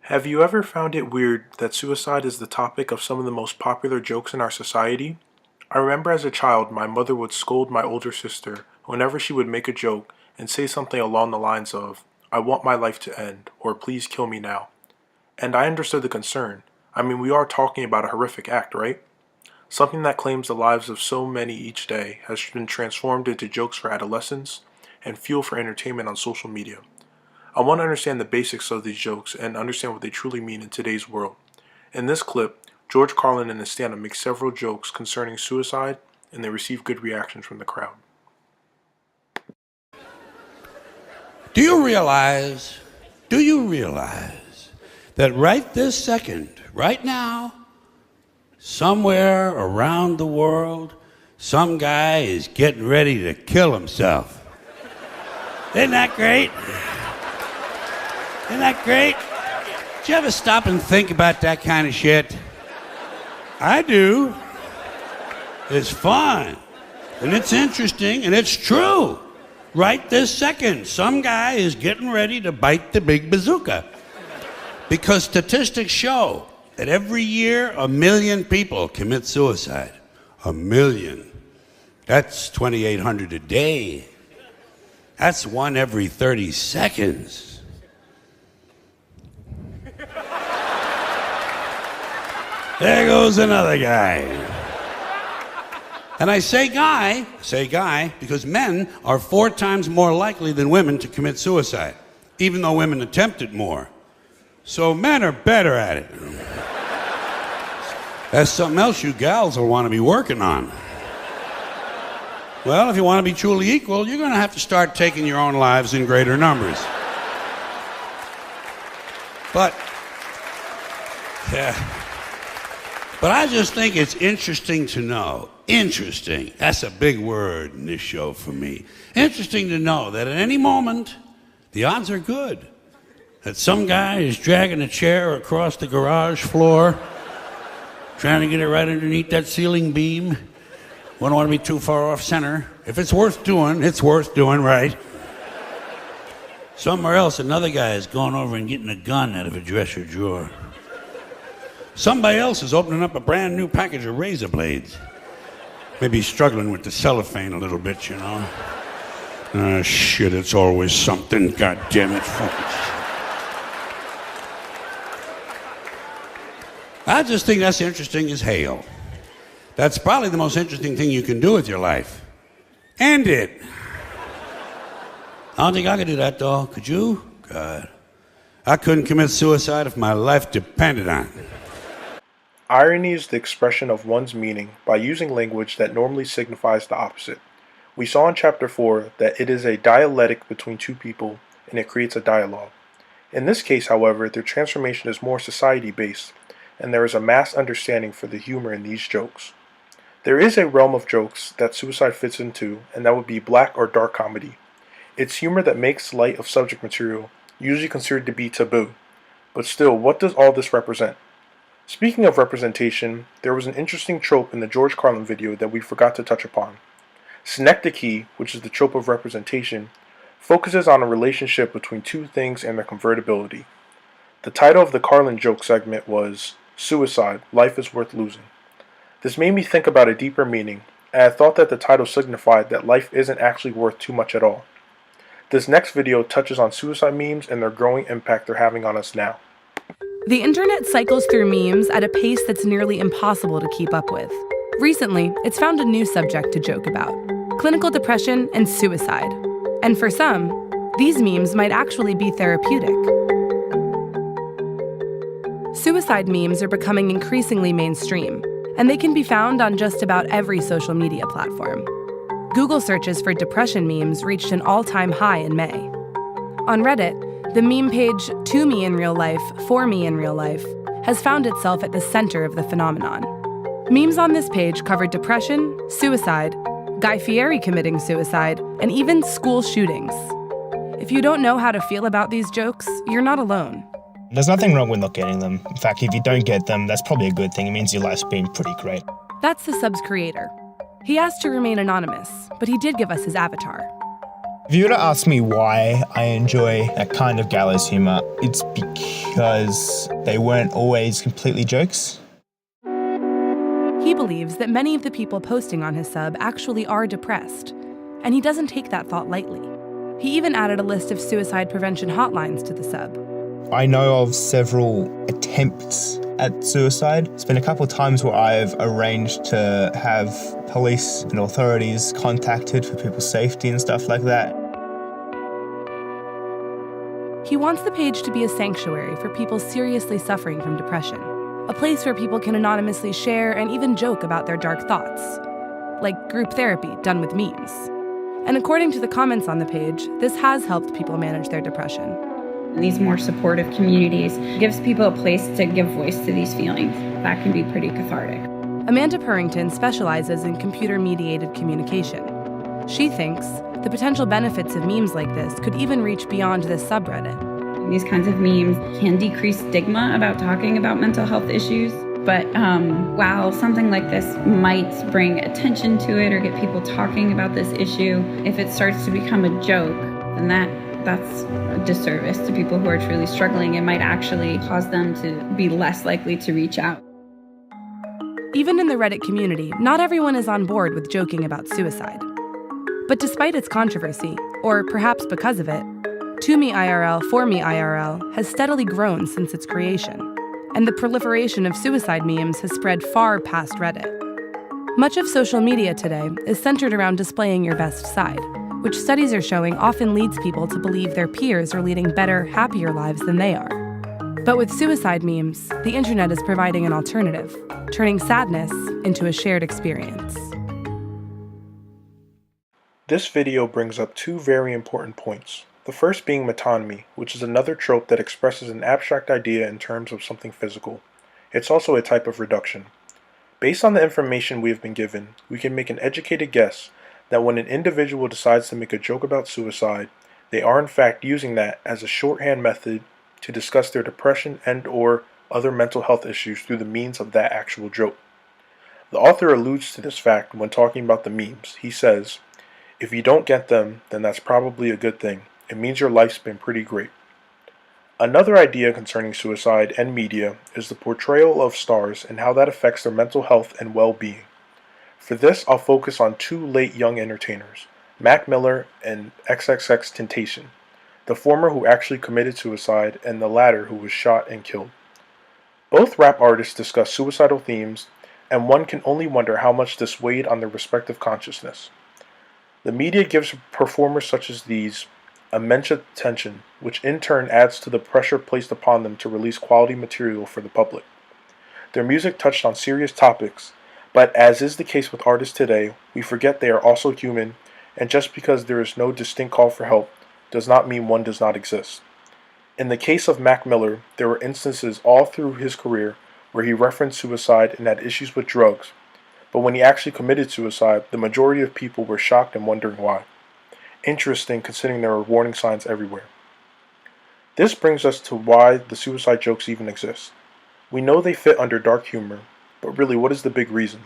Have you ever found it weird that suicide is the topic of some of the most popular jokes in our society? I remember as a child, my mother would scold my older sister whenever she would make a joke and say something along the lines of, I want my life to end, or please kill me now. And I understood the concern. I mean, we are talking about a horrific act, right? Something that claims the lives of so many each day has been transformed into jokes for adolescents and fuel for entertainment on social media. I want to understand the basics of these jokes and understand what they truly mean in today's world. In this clip, George Carlin and his stand-up make several jokes concerning suicide, and they receive good reactions from the crowd. Do you realize that right this second, right now, somewhere around the world, some guy is getting ready to kill himself? Isn't that great? Isn't that great? Did you ever stop and think about that kind of shit? I do. It's fun, and it's interesting, and it's true. Right this second, some guy is getting ready to bite the big bazooka. Because statistics show that every year 1 million people commit suicide. 1 million. That's 2,800 a day. That's one every 30 seconds. There goes another guy. And I say guy, because men are 4 times more likely than women to commit suicide, even though women attempt it more. So men are better at it. That's something else you gals will want to be working on. Well, if you want to be truly equal, you're going to have to start taking your own lives in greater numbers. But I just think it's interesting to know. Interesting. That's a big word in this show for me. Interesting to know that at any moment, the odds are good that some guy is dragging a chair across the garage floor, trying to get it right underneath that ceiling beam. Wouldn't want to be too far off center. If it's worth doing, it's worth doing right. Somewhere else, another guy is going over and getting a gun out of a dresser drawer. Somebody else is opening up a brand new package of razor blades. Maybe he's struggling with the cellophane a little bit, you know. Shit, it's always something, God damn it. I just think that's interesting as hell. That's probably the most interesting thing you can do with your life. End it. I don't think I could do that, though. Could you? God. I couldn't commit suicide if my life depended on it. Irony is the expression of one's meaning by using language that normally signifies the opposite. We saw in Chapter 4 that it is a dialectic between two people and it creates a dialogue. In this case, however, their transformation is more society-based, and there is a mass understanding for the humor in these jokes. There is a realm of jokes that suicide fits into, and that would be black or dark comedy. It's humor that makes light of subject material, usually considered to be taboo. But still, what does all this represent? Speaking of representation, there was an interesting trope in the George Carlin video that we forgot to touch upon. Synecdoche, which is the trope of representation, focuses on a relationship between two things and their convertibility. The title of the Carlin joke segment was Suicide, Life is Worth Losing. This made me think about a deeper meaning, and I thought that the title signified that life isn't actually worth too much at all. This next video touches on suicide memes and their growing impact they're having on us now. The internet cycles through memes at a pace that's nearly impossible to keep up with. Recently, it's found a new subject to joke about: clinical depression and suicide. And for some, these memes might actually be therapeutic. Suicide memes are becoming increasingly mainstream, and they can be found on just about every social media platform. Google searches for depression memes reached an all-time high in May. On Reddit, the meme page "To Me in Real Life, For Me in Real Life" has found itself at the center of the phenomenon. Memes on this page cover depression, suicide, Guy Fieri committing suicide, and even school shootings. If you don't know how to feel about these jokes, you're not alone. There's nothing wrong with not getting them. In fact, if you don't get them, that's probably a good thing. It means your life's been pretty great. That's the sub's creator. He asked to remain anonymous, but he did give us his avatar. If you were to ask me why I enjoy that kind of gallows humor, it's because they weren't always completely jokes. He believes that many of the people posting on his sub actually are depressed, and he doesn't take that thought lightly. He even added a list of suicide prevention hotlines to the sub. I know of several attempts at suicide. It's been a couple of times where I've arranged to have police and authorities contacted for people's safety and stuff like that. He wants the page to be a sanctuary for people seriously suffering from depression, a place where people can anonymously share and even joke about their dark thoughts, like group therapy done with memes. And according to the comments on the page, this has helped people manage their depression. These more supportive communities gives people a place to give voice to these feelings. That can be pretty cathartic. Amanda Purrington specializes in computer-mediated communication. She thinks the potential benefits of memes like this could even reach beyond this subreddit. These kinds of memes can decrease stigma about talking about mental health issues. But while something like this might bring attention to it or get people talking about this issue, if it starts to become a joke, then that's a disservice to people who are truly struggling. It might actually cause them to be less likely to reach out. Even in the Reddit community, not everyone is on board with joking about suicide. But despite its controversy, or perhaps because of it, To Me IRL, For Me IRL has steadily grown since its creation, and the proliferation of suicide memes has spread far past Reddit. Much of social media today is centered around displaying your best side, which studies are showing often leads people to believe their peers are leading better, happier lives than they are. But with suicide memes, the internet is providing an alternative, turning sadness into a shared experience. This video brings up two very important points. The first being metonymy, which is another trope that expresses an abstract idea in terms of something physical. It's also a type of reduction. Based on the information we have been given, we can make an educated guess that when an individual decides to make a joke about suicide, they are in fact using that as a shorthand method to discuss their depression and/or other mental health issues through the means of that actual joke. The author alludes to this fact when talking about the memes. He says, "If you don't get them, then that's probably a good thing. It means your life's been pretty great." Another idea concerning suicide and media is the portrayal of stars and how that affects their mental health and well-being. For this, I'll focus on two late young entertainers, Mac Miller and XXXTentacion, the former who actually committed suicide and the latter who was shot and killed. Both rap artists discuss suicidal themes, and one can only wonder how much this weighed on their respective consciousness. The media gives performers such as these immense attention, which in turn adds to the pressure placed upon them to release quality material for the public. Their music touched on serious topics, but as is the case with artists today, we forget they are also human, and just because there is no distinct call for help does not mean one does not exist. In the case of Mac Miller, there were instances all through his career where he referenced suicide and had issues with drugs, but when he actually committed suicide, the majority of people were shocked and wondering why. Interesting considering there are warning signs everywhere. This brings us to why the suicide jokes even exist. We know they fit under dark humor, but really, what is the big reason?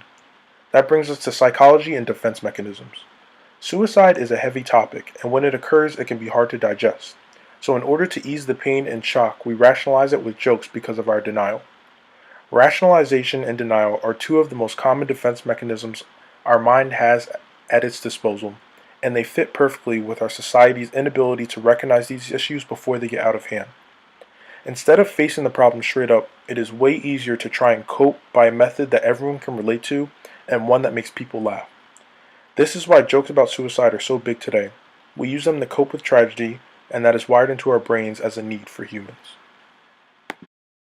That brings us to psychology and defense mechanisms. Suicide is a heavy topic, and when it occurs, it can be hard to digest. So in order to ease the pain and shock, we rationalize it with jokes because of our denial. Rationalization and denial are two of the most common defense mechanisms our mind has at its disposal, and they fit perfectly with our society's inability to recognize these issues before they get out of hand. Instead of facing the problem straight up, it is way easier to try and cope by a method that everyone can relate to and one that makes people laugh. This is why jokes about suicide are so big today. We use them to cope with tragedy, and that is wired into our brains as a need for humans.